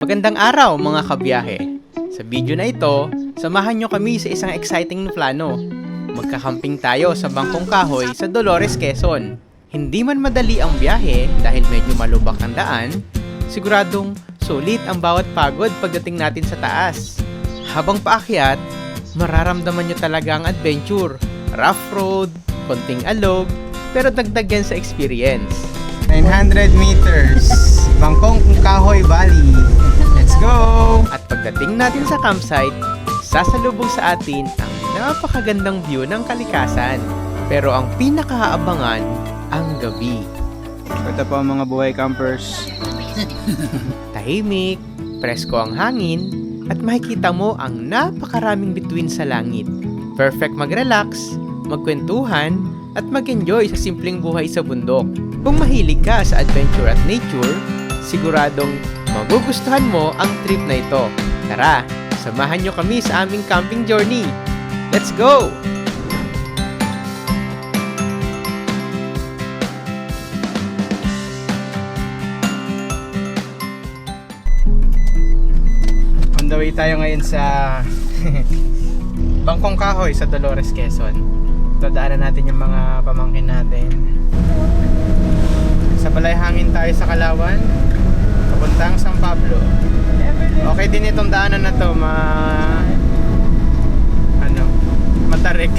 Magandang araw mga kabiyahe! Sa video na ito, samahan nyo kami sa isang exciting na plano. Magkakamping tayo sa Bangkong Kahoy sa Dolores, Quezon. Hindi man madali ang biyahe dahil medyo malubak ang daan, siguradong sulit ang bawat pagod pagdating natin sa taas. Habang paakyat, mararamdaman nyo talaga ang adventure. Rough road, konting alog, pero dagdag yan sa experience. 900 meters, Bangkong Kahoy Valley. Let's go! At pagdating natin sa campsite, sasalubong sa atin ang napakagandang view ng kalikasan. Pero ang pinakaabangan, ang gabi. Ito po ang mga buhay campers. Tahimik, presko ang hangin, at makikita mo ang napakaraming bituin sa langit. Perfect mag-relax, magkwentuhan, at mag-enjoy sa simpleng buhay sa bundok. Kung mahilig ka sa adventure at nature, siguradong magugustuhan mo ang trip na ito. Tara, samahan nyo kami sa aming camping journey. Let's go! On the way tayo ngayon sa Bangkong Kahoy sa Dolores, Quezon. Dadaanan natin yung mga pamangkin natin. Sa Balayhangin tayo sa Kalawan, papuntang San Pablo. Okay din itong daanan na to, matarik.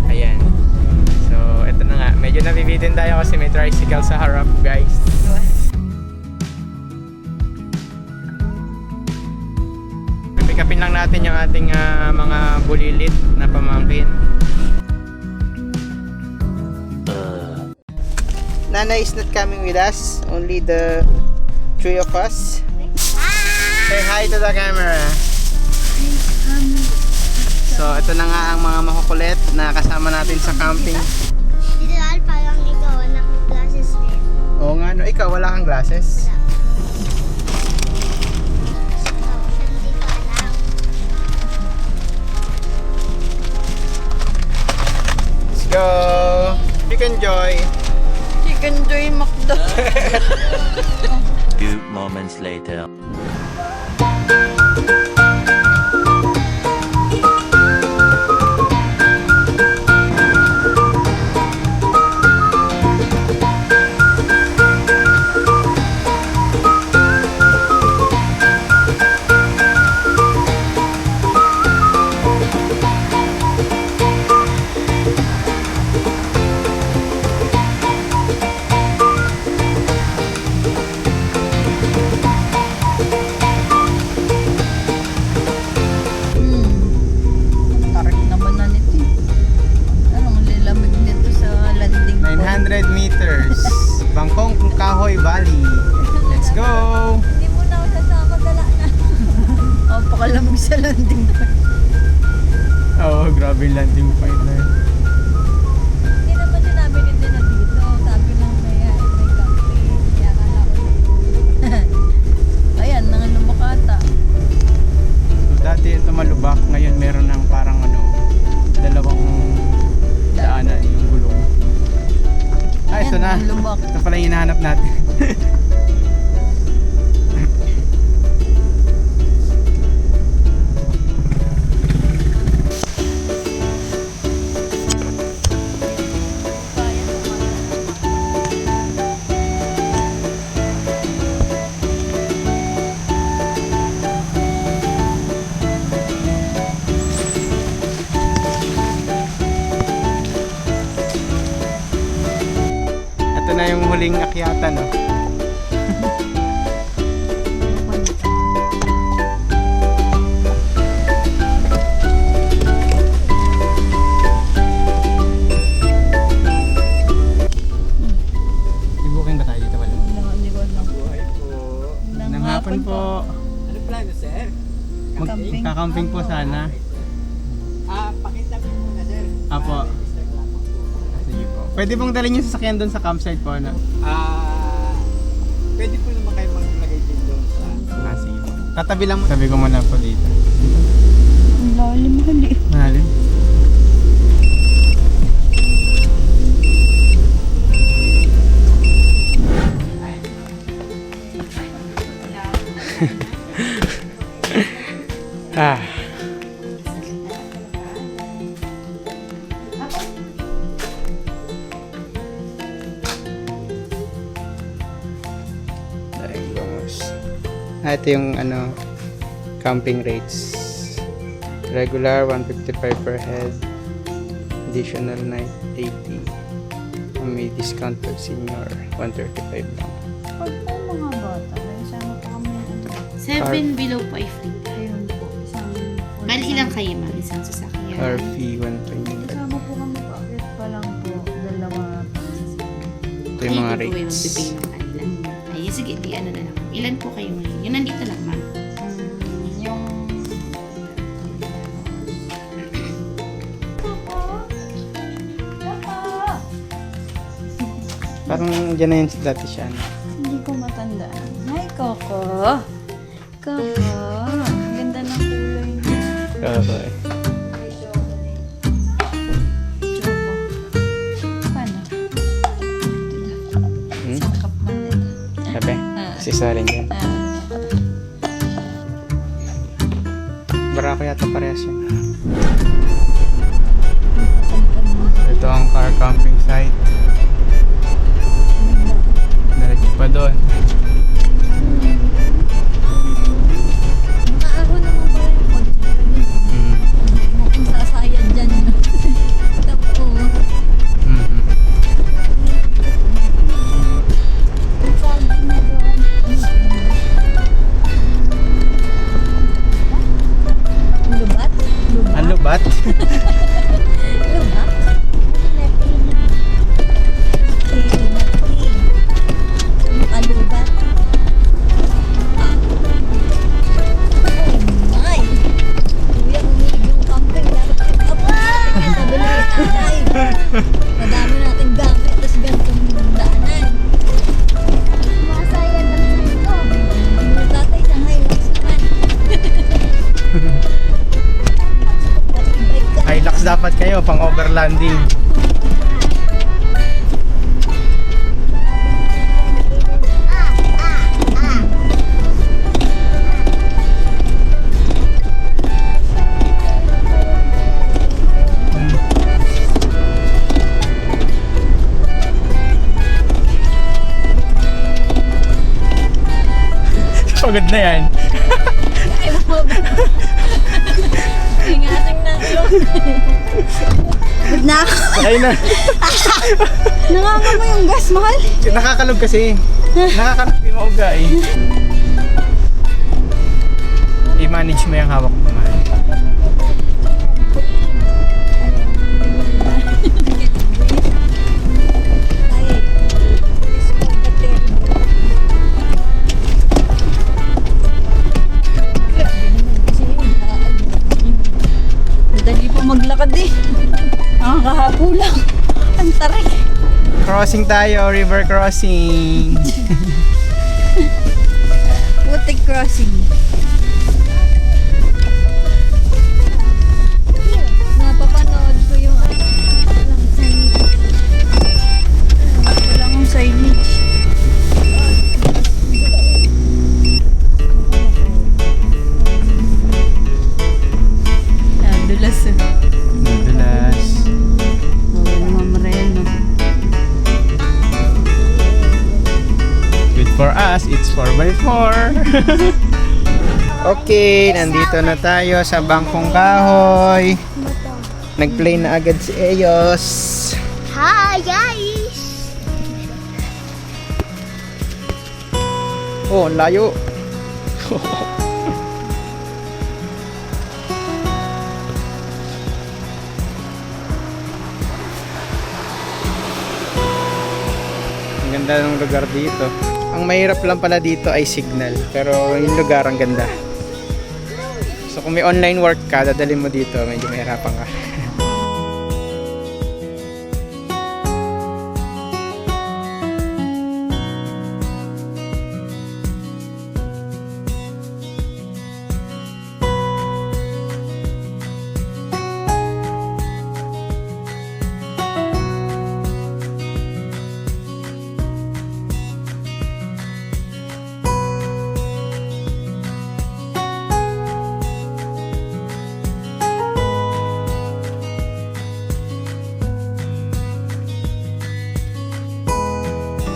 Ayan. So, ito na nga. Medyo nabibitin tayo kasi may tricycle sa harap, guys. Pipikapin lang natin yung ating mga bulilit na pamangkin. Nana is not coming with us, only the three of us. Say hi to the camera. So, ito na nga ang mga makukulit na kasama natin sa camping. Ideal, parang ikaw, naka-glasses din. Oo nga, no. Ikaw, wala kang glasses? Hindi ko alam. Let's go! Chicken Joy! Chicken Joy Macdo. Few moments later. Tarik naman na nito. Anong lilamig nito sa landing point? 900 meters, Bangkong Kahoy Valley. Let's go! Hindi mo na ako sasama, dala na. Oh, pakalamig sa landing point. Oo, grabe yung landing point na yun. Hindi naman sinabi nito na dito. Sabi lang may camping. Kaya akala ko Ayan, nangalumakata. So, dati ito malubak, ngayon meron ng parang dalawang daanan yung gulong. Ah, ito na. Lumak. Ito pala yung hinahanap natin. Ito na yung huling akyatan, no? May booking ba tayo dito? Wala. Hindi ko alam. Nang hapon po. Ano plano, sir? Camping. Magkakamping po sana. Pakita mo muna, sir. Apo. Sige po. Pwede pong dalhin yung sasakyan doon sa campsite po, no? Pwede po naman kayo maglagay din doon sa... Sige po. Tatabi lang mo. Tabi ko muna po dito. Ang lalim hali. Mahalin. Ah. Ito yung ano, camping rates. Regular 155 per head. Additional night 80. May discount pag senior 135 lang. Pag po mga bata, may isama po kami ng ano. 7 below po ay free. Ayun po, isang... Bali ilang kayo ma'am? Isang sasakyan. Our fee 125. Isama po kami po. Akit pa lang po. Dalawa pa sa Ito yung mga Ayun po yung rates. bibigay ng kanila. Ay, sige, di ano na lang. Ilan po kayo ngayon? Yung nandito lang ma'am. yung... Parang dyan na yun dati siya. No? Hindi ko matandaan. Hi, Coco! Coco! Ganda ng kulay niya. Okay. Choco. Paano? Hmm? Sangkap mo nito. Sabi? Sisalin dyan. Barako yata parehas yun. Ito ang car camping site. Diretso pa doon. Maahon naman pala yung kotse. Kung sasayad dyan. Tapo. Mhm. Ang sabi na doon. Lubat? Ang lubat? Lubat? Alubat. Oh my! Kuya, umiig yung camping. Dapat aba! Ay! Madami nating gamit. Tapos ganitong daanan. Masaya lang sa ito. Yung tatay na Hilux naman. Patibay ka. Hilux dapat kayo pang overlanding. Pagod na yan. Ay, mo ba? Ingating na yun. Na, Sakay na. nangangamo yung gas, mahal. Nakakalog kasi. Nakakalog yung mauga eh. I-manage mo yung hawak mo man. Madali po maglakad eh. Ang kahapo lang. Ang tarik. Crossing tayo, river crossing. Putik crossing. Napapanood ko yung walang signage. Wala akong signage. Dulas eh. Madulas. Bawal mamreno. Good for us, it's 4x4. Okay, nandito na tayo sa Bangkong Kahoy. Nag-play na agad si Eyos. Hi, guys! Oh, ang layo. Ang ganda ng lugar dito. Ang mahirap lang pala dito ay signal. Pero yung lugar ang ganda. So kung may online work ka, dadalhin mo dito, medyo mahirapan ka.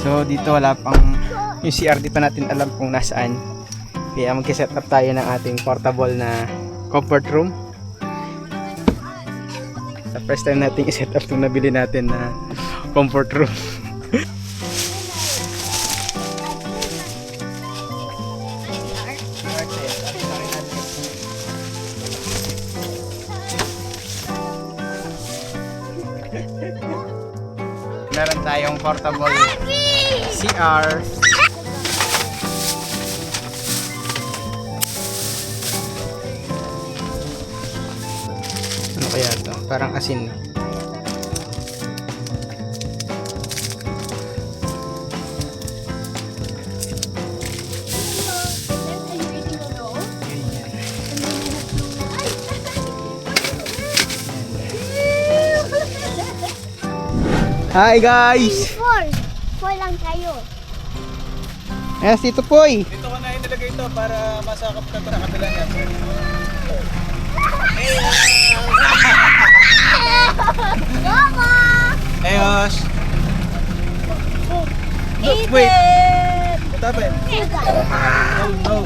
So dito wala pang yung CR, di pa natin alam kung nasaan. Kaya mag-set up tayo ng ating portable na comfort room. Sa first time natin i-set up itong nabili natin na comfort room. Meron tayong portable CR. Ano kaya to? Parang asin. Hi guys! Four lang kayo. Yes, dito po eh. Dito ko na inilagay ito para masakap ka sa kabila niya. Mama! Ayos! Eat wait. it! Tabi. Oh no.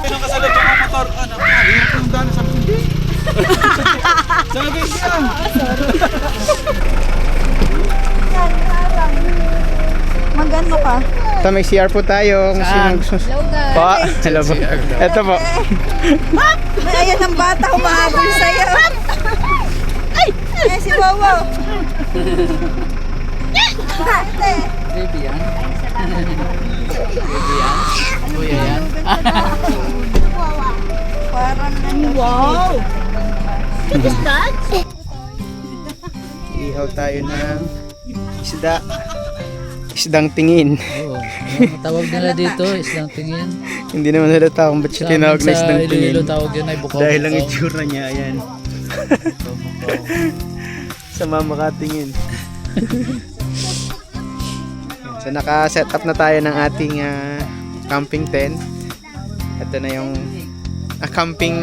Pinang kasalubong ang motor. Anak, hirap yung daan sa hindi. Sabi siya. Magano ka? Ito may CR po tayo. Kung sino gusto. Hello guys. Pa, hello po. Ito po. Ayan ang bata humahabol sa'yo. Ay! Ay, si Wawa. Baby yan. Baby yan. Kuya yan. Parang ano. Wow! Ihaw tayo ng isda. Isdang tingin. Oo. Tawag nila dito, islang tingin. Hindi naman halata kung ba't siya tinawag na isdang tingin. Iloilo tawag yun ay bukaw. Dahil lang itsura niya, ayan. Sa mama katingin. So naka-set up na tayo ng ating camping tent. Ito na yung camping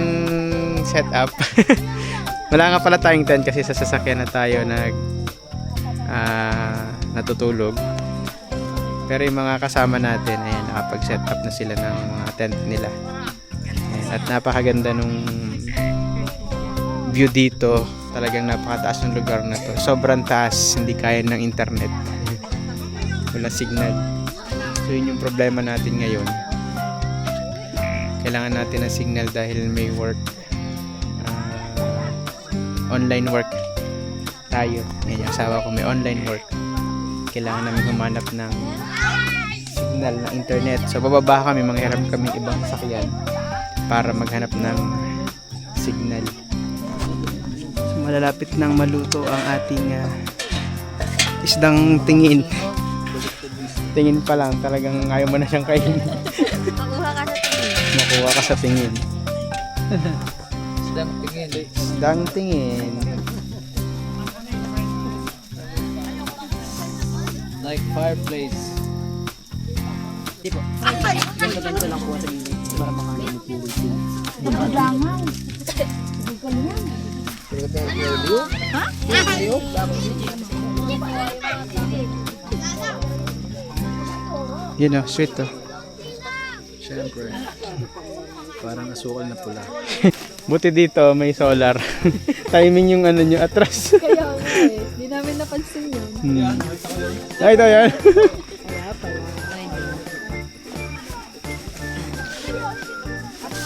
setup. Wala nga pala tayong tent kasi sa sasakyan na tayo natutulog. Pero yung mga kasama natin, ayan, nakapag-set up na sila ng mga tent nila. Ayan, at napakaganda nung view dito. Talagang napakataas ng lugar na to. Sobrang taas, hindi kaya ng internet. Wala signal. So yun yung problema natin ngayon. Kailangan natin ng signal dahil may work. Online work tayo. Ngayon, yung asawa ko may online work. Kailangan namin humanap ng signal ng internet. So bababa kami, manghiram kami ibang sakyan para maghanap ng signal. So malalapit nang maluto ang ating isdang tingin. Tingin pa lang, talagang ayaw mo na siyang kainin. Makuha ka sa tingin. Islang tingin. Isdang tingin. Like fireplace. Yun o, sweet to. Siyempre. Parang asukal na pula. Buti dito may solar. Timing yung ano nyo, atras. Kaya nga eh. Hindi namin napansin yun. Ay, ito yan.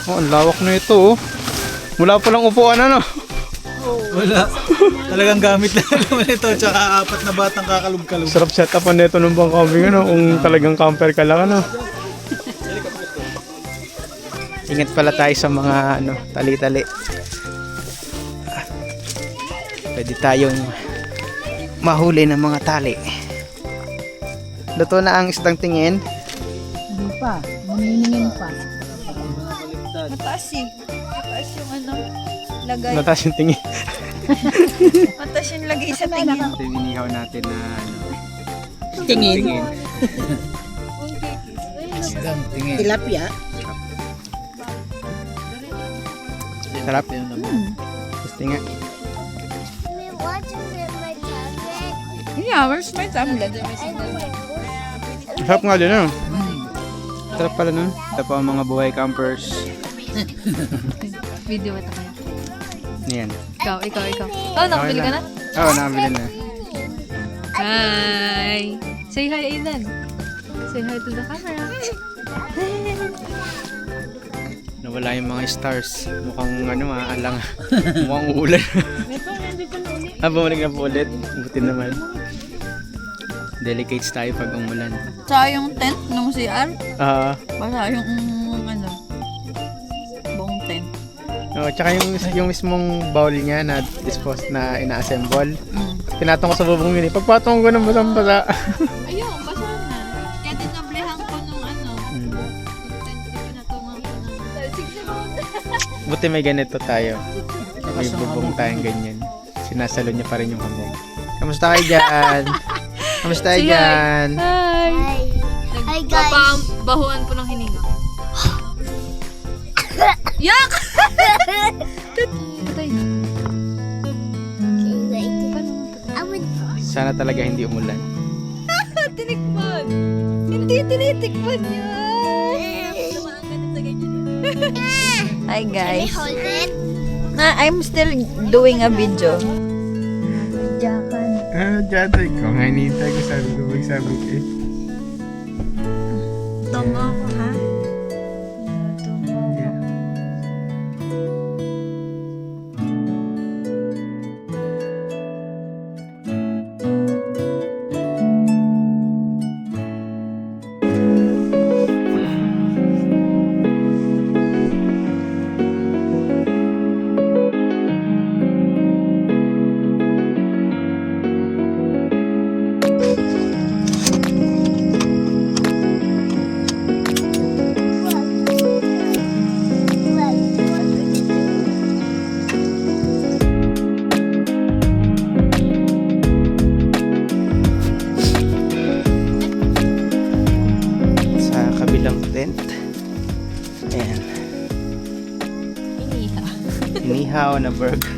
Oh, ang lawak na ito oh. Mula pa lang upuan ano. Wala. Talagang gamit lang naman ito. Tsaka 4 na batang kakalog-kalog. Sarap setupan nito nung bang camping ano. Kung talagang camper ka lang ano. Ingat pala tayo sa mga ano, tali-tali. Pwede tayong mahuli ng mga tali. Luto na ang isdang tingin. Hindi pa. Maniningin pa. Mataas eh. Mataas yung ano, lagay. Mataas yung tingin. Mataas yung lagay sa tingin. Ito yung inihaw natin na ano, Tingin. Islang tingin. Tilapia. sarap. Gusto nga. Watching my tablet. Yeah, where's my tablet? Sarap nga din, ano? Sarap pala nun. Ito pa ang mga buhay campers. Video ito kaya. Ayan. Ikaw. Oh, nakabili ka na? Oo, nakabili na. Hi! Say hi, Aidan. Say hi to the camera. Nawala yung mga stars. Mukhang alang. Mukhang ulan. Bumalik na po ulit. Buti naman. Delicates tayo pag umulan. Tsaka yung tent nung CR, Ah, basta yung buong tent. tsaka yung mismong bowl niya na dispose na ina-assemble. Pinatong ko sa bubong yun eh. Pagpatong ko ng basang-basa. Ayun, basa na. Kaya dinablehan ko nung yung tent, pinatungan ko ng... Buti may ganito tayo. May bubong tayong ganyan. Sinasalo niya pa rin yung hamog. Kamusta kayo dyan? Kamusta kayo dyan? Hi! Hi guys! Bahuan po ng hininga. Yak! Patay. Sana talaga hindi umulan. Tinikman! Hindi tinitikman niya! Hi guys! I'm still doing a video. Dyan tayo ko. Nga hinihintay ko sabi ko. Magsabi ko eh. Tungo ko ha? Sa kabilang tent. Ayan. Inihaw na burger.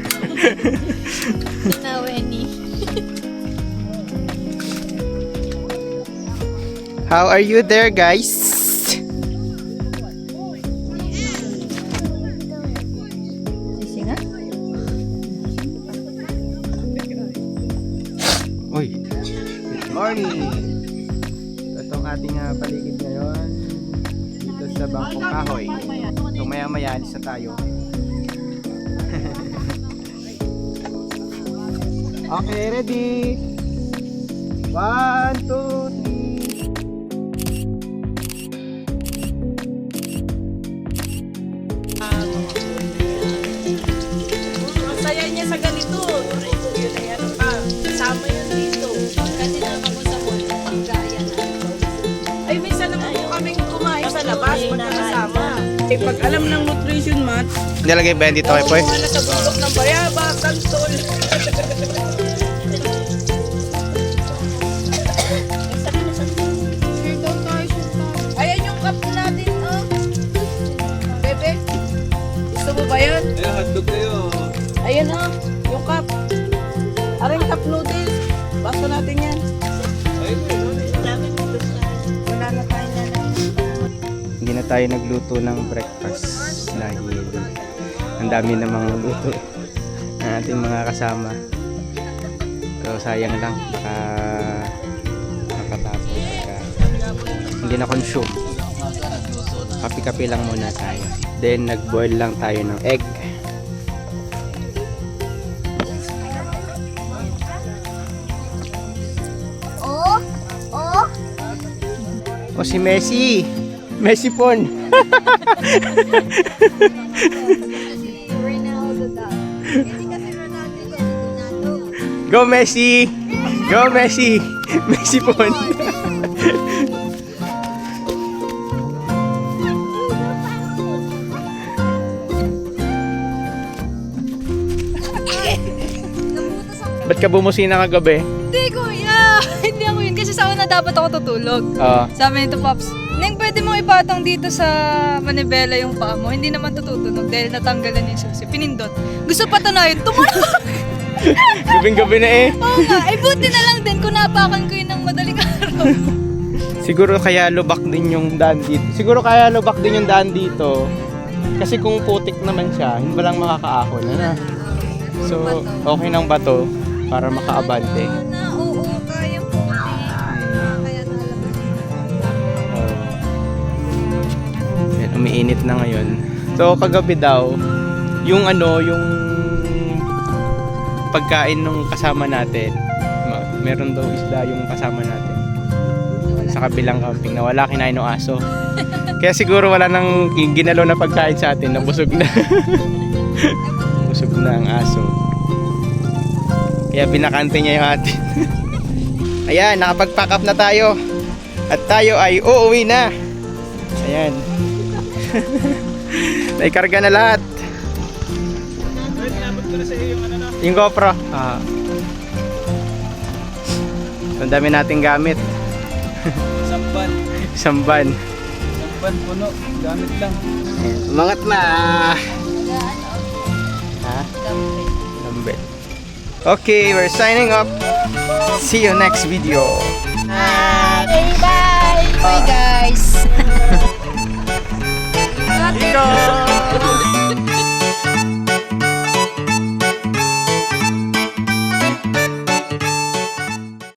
How are you there, guys? Sisi nga? Uy. Good morning. Ito ang ating paligid ngayon. Dito sa Bangkong Kahoy. So maya-maya alis na tayo. Okay, ready? 1, 2, 3. Masaya niya sa ganito. Yun ay ano pa. Kasama yun dito. Kasi naman ko sa mall, pag-gaya na. Ay, minsan naman po kaming kumain sa labas, magkakasama. Eh, pag alam ng nutrition mat, Nilagay ba yan dito kay Poy? mga nasa bulok ng bayaba, kantol. Ayan yung cup natin, oh. Bebe, gusto mo ba yan? Eh, hotdog kayo. Ayan na, yung cup. Aring cup noodles. Basta natin yan. Wala na tayo na lang. Hindi na tayo nagluto ng breakfast dahil ang dami namang luto ng ating mga kasama. So sayang lang baka makatapos ka. Hindi na consume. Kapi-kapi lang muna tayo. Then nag-boil lang tayo ng egg. O si Messi! Messi Pon! Go Messi! Go Messi! Messi Pon! Ba't ka bumusina kagabi? Hindi, kuya! Hindi ako yun. Kasi sa una dapat ako tutulog. Oo. Sabi nito, Pops, Neng, pwede mong ipatong dito sa manibela yung paa mo. Hindi naman tututunog dahil natanggalan yung susi. Pinindot. Gusto patunayan, tumalak! Gabing-gabi na eh. Oo nga, ay buti na lang din kung napakan ko yun ng madaling araw. Siguro kaya lubak din yung daan dito. Kasi kung putik naman siya, hindi ba lang makakaahon, ano? So, okay ng bato para makaabante. Oo, kaya po. Kaya nalabas. Yan, umiinit na ngayon. So, kagabi daw, yung pagkain nung kasama natin, meron daw isda yung kasama natin. Sa kabilang camping na wala, kinain ng aso. Kaya siguro wala nang ginalo na pagkain sa atin, nabusog na. Busog na ang aso. Kaya binakante niya yung atin. Ayan, nakapag-pack up na tayo. At tayo ay uuwi na. Ayan. Naikarga na lahat. Yung GoPro. Ang dami nating gamit. Sampan. Samban. Sampan puno. Gamit lang. Umangat na. Ha? Lambe. Okay, we're signing up. See you next video. Okay, bye! Bye guys!